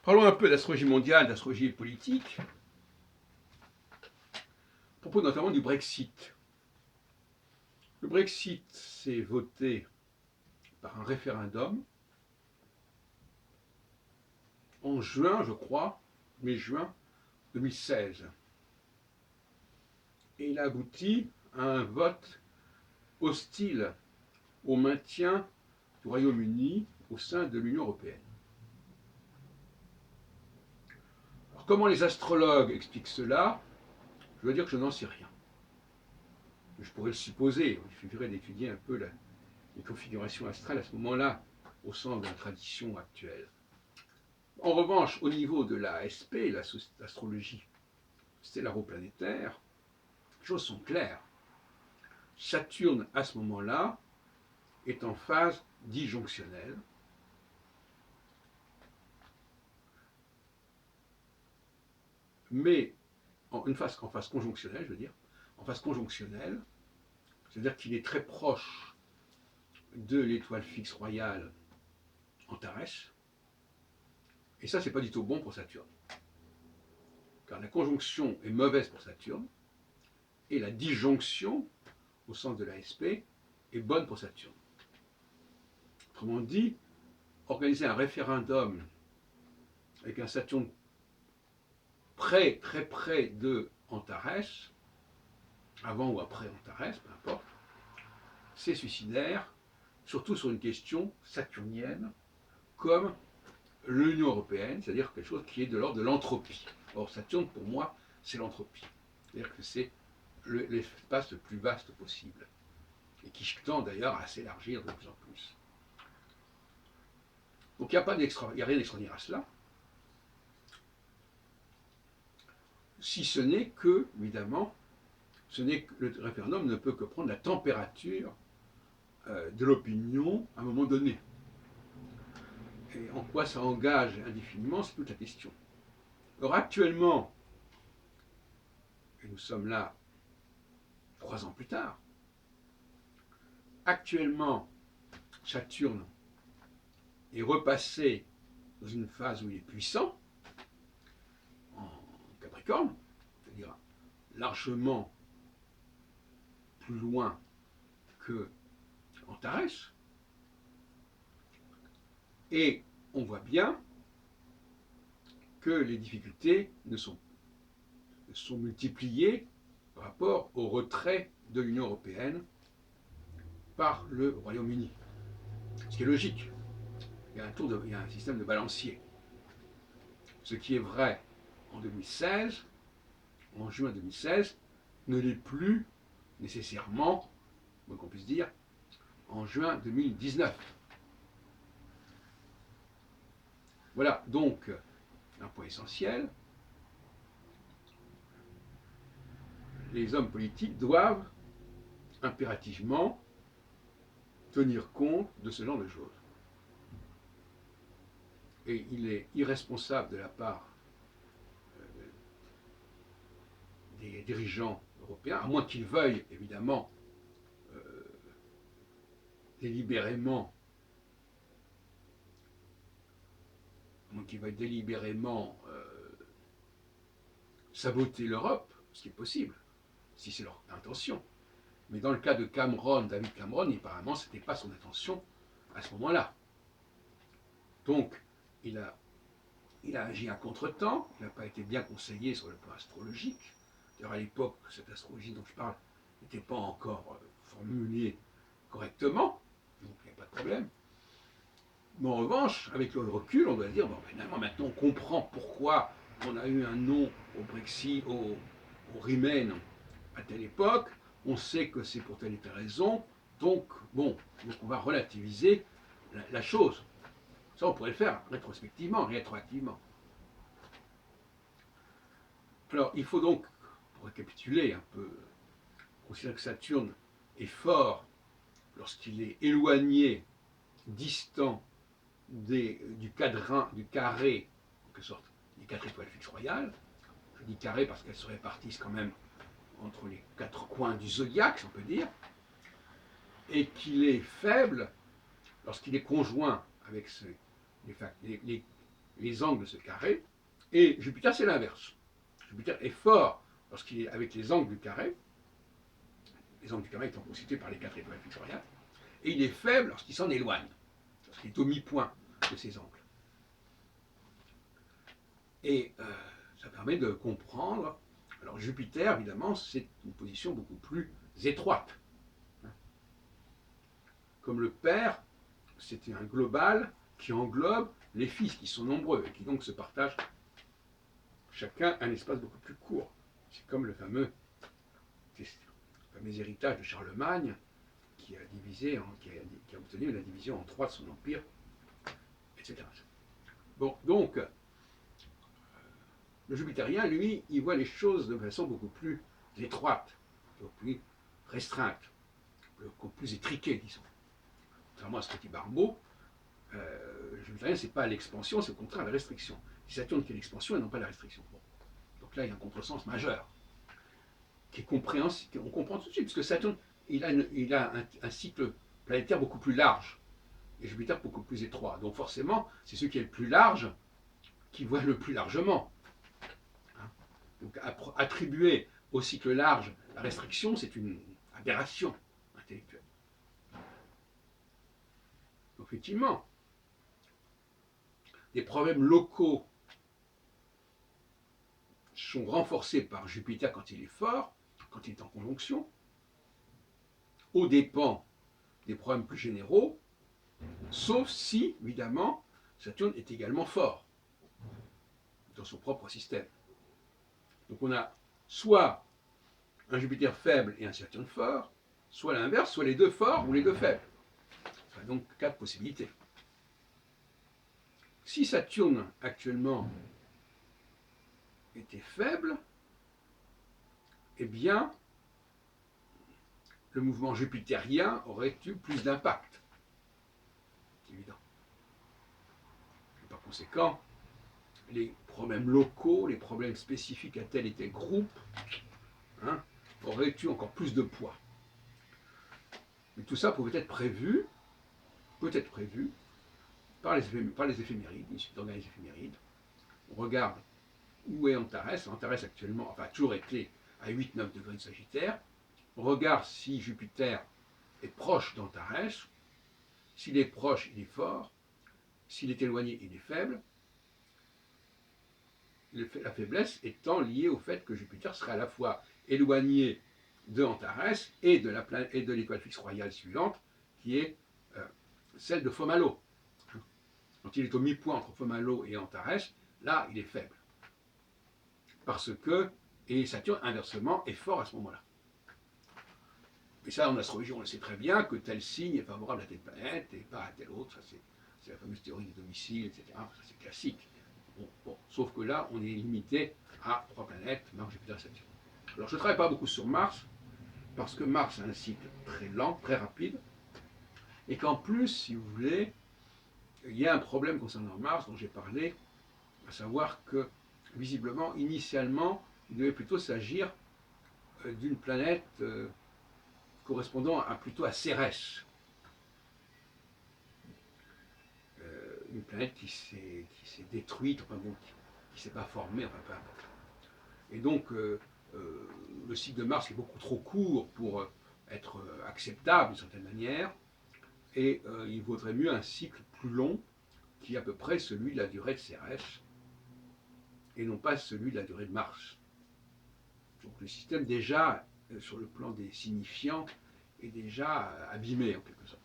Parlons un peu d'astrologie mondiale, d'astrologie politique, à propos notamment du Brexit. Le Brexit s'est voté par un référendum en juin, je crois, mai-juin 2016. Et il a abouti à un vote hostile au maintien du Royaume-Uni au sein de l'Union européenne. Alors, comment les astrologues expliquent cela? Je veux dire que je n'en sais rien. Je pourrais le supposer, il suffirait d'étudier un peu les configurations astrales à ce moment-là, au sein de la tradition actuelle. En revanche, au niveau de la SP, l'astrologie stellaro-planétaire, les choses sont claires. Saturne, à ce moment-là, est en phase disjonctionnelle. Mais en phase conjonctionnelle, je veux dire, en phase conjonctionnelle, c'est-à-dire qu'il est très proche de l'étoile fixe royale Antares, et ça, c'est pas du tout bon pour Saturne. Car la conjonction est mauvaise pour Saturne, et la disjonction, au sens de la SP, est bonne pour Saturne. Autrement dit, organiser un référendum avec un Saturne très près de Antares, avant ou après Antares, peu importe, c'est suicidaire, surtout sur une question saturnienne, comme l'Union européenne, c'est-à-dire quelque chose qui est de l'ordre de l'entropie. Or, Saturne, pour moi, c'est l'entropie. C'est-à-dire que c'est l'espace le plus vaste possible, et qui tend d'ailleurs à s'élargir de plus en plus. Donc il n'y a rien d'extraordinaire à cela, si ce n'est que, évidemment, le référendum ne peut que prendre la température de l'opinion à un moment donné. Et en quoi ça engage indéfiniment, c'est toute la question. Or actuellement, et nous sommes là 3 ans plus tard, actuellement, Saturne est repassé dans une phase où il est puissant, en Capricorne, c'est-à-dire largement plus loin que Antares, et on voit bien que les difficultés sont multipliées par rapport au retrait de l'Union européenne par le Royaume-Uni. Ce qui est logique. Il y a un système de balancier. Ce qui est vrai en 2016, en juin 2016, ne l'est plus nécessairement, moins qu'on puisse dire, en juin 2019. Voilà donc un point essentiel. Les hommes politiques doivent impérativement tenir compte de ce genre de choses. Et il est irresponsable de la part des dirigeants européens, à moins qu'ils veuillent évidemment délibérément saboter l'Europe, ce qui est possible, si c'est leur intention. Mais dans le cas de Cameron, David Cameron, apparemment, ce n'était pas son intention à ce moment-là. Donc, il a agi à contre-temps, il n'a pas été bien conseillé sur le plan astrologique. D'ailleurs, à l'époque, cette astrologie dont je parle n'était pas encore formulée correctement, donc il n'y a pas de problème. Mais en revanche, avec le recul, on doit se dire, bon, finalement, maintenant on comprend pourquoi on a eu un non au Brexit, au Remain à telle époque, on sait que c'est pour telle et telle raison, donc bon, donc on va relativiser la chose. Ça, on pourrait le faire rétrospectivement, rétroactivement. Alors, il faut donc, pour récapituler un peu, considérer que Saturne est fort lorsqu'il est éloigné, distant du carré, en quelque sorte, des 4 étoiles fixes royales. Je dis carré parce qu'elles se répartissent quand même entre les 4 coins du zodiaque, si on peut dire, et qu'il est faible lorsqu'il est conjoint avec les les angles de ce carré, et Jupiter c'est l'inverse. Jupiter est fort lorsqu'il est avec les angles du carré, les angles du carré étant constitués par les 4 étoiles fixes royales, et il est faible lorsqu'il s'en éloigne, lorsqu'il est au mi-point de ces angles. Et ça permet de comprendre. Alors Jupiter, évidemment, c'est une position beaucoup plus étroite. Comme le Père, c'était un global qui englobe les fils qui sont nombreux et qui donc se partagent chacun un espace beaucoup plus court. C'est comme le fameux héritage de Charlemagne qui a obtenu la division en 3 de son empire, etc. Bon, donc, le jupitérien, lui, il voit les choses de façon beaucoup plus étroite, beaucoup plus restreinte, beaucoup plus étriquée, disons. Contrairement à ce petit Barbeau, le jupitérien, ce n'est pas l'expansion, c'est au contraire la restriction. C'est Saturne qui est l'expansion et non pas la restriction. Bon. Donc là, il y a un contresens majeur, qui est compréhensible, on comprend tout de suite, puisque Saturne, il a un cycle planétaire beaucoup plus large, et Jupiter beaucoup plus étroit. Donc forcément, c'est celui qui est le plus large qui voit le plus largement. Donc attribuer au cycle large la restriction, c'est une aberration intellectuelle. Donc, effectivement, des problèmes locaux sont renforcés par Jupiter quand il est fort, quand il est en conjonction, aux dépens des problèmes plus généraux, sauf si, évidemment, Saturne est également fort dans son propre système. Donc on a soit un Jupiter faible et un Saturne fort, soit l'inverse, soit les deux forts ou les deux faibles. Ça a donc 4 possibilités. Si Saturne actuellement était faible, eh bien, le mouvement jupitérien aurait eu plus d'impact. C'est évident. Et par conséquent, les problèmes locaux, les problèmes spécifiques à tel et tel groupe, auraient eu encore plus de poids. Mais tout ça pouvait être prévu, par les éphémérides, il suffit de regarder les éphémérides. On regarde où est Antares. Antares actuellement, enfin, a toujours été à 8-9 degrés de Sagittaire. On regarde si Jupiter est proche d'Antares. S'il est proche, il est fort. S'il est éloigné, il est faible. La faiblesse étant liée au fait que Jupiter serait à la fois éloigné de Antares et de l'étoile fixe royale suivante, qui est celle de Fomalhaut. Quand il est au mi-point entre Fomalhaut et Antares, là, il est faible. Parce que, et Saturne, inversement, est fort à ce moment-là. Et ça, en astrologie, on le sait très bien, que tel signe est favorable à telle planète et pas à tel autre. Ça, c'est la fameuse théorie des domiciles, etc. Ça, c'est classique. Bon, sauf que là, on est limité à 3 planètes, Mars, Jupiter, Saturne. Alors, je ne travaille pas beaucoup sur Mars, parce que Mars a un cycle très lent, très rapide, et qu'en plus, si vous voulez, il y a un problème concernant Mars dont j'ai parlé, à savoir que, visiblement, initialement, il devait plutôt s'agir d'une planète correspondant plutôt à Cérès. Une planète qui s'est détruite, enfin bon, qui ne s'est pas formée, enfin peu importe. Et donc, le cycle de Mars est beaucoup trop court pour être acceptable d'une certaine manière, et il vaudrait mieux un cycle plus long, qui est à peu près celui de la durée de Cérès, et non pas celui de la durée de Mars. Donc le système déjà, sur le plan des signifiants, est déjà abîmé en quelque sorte.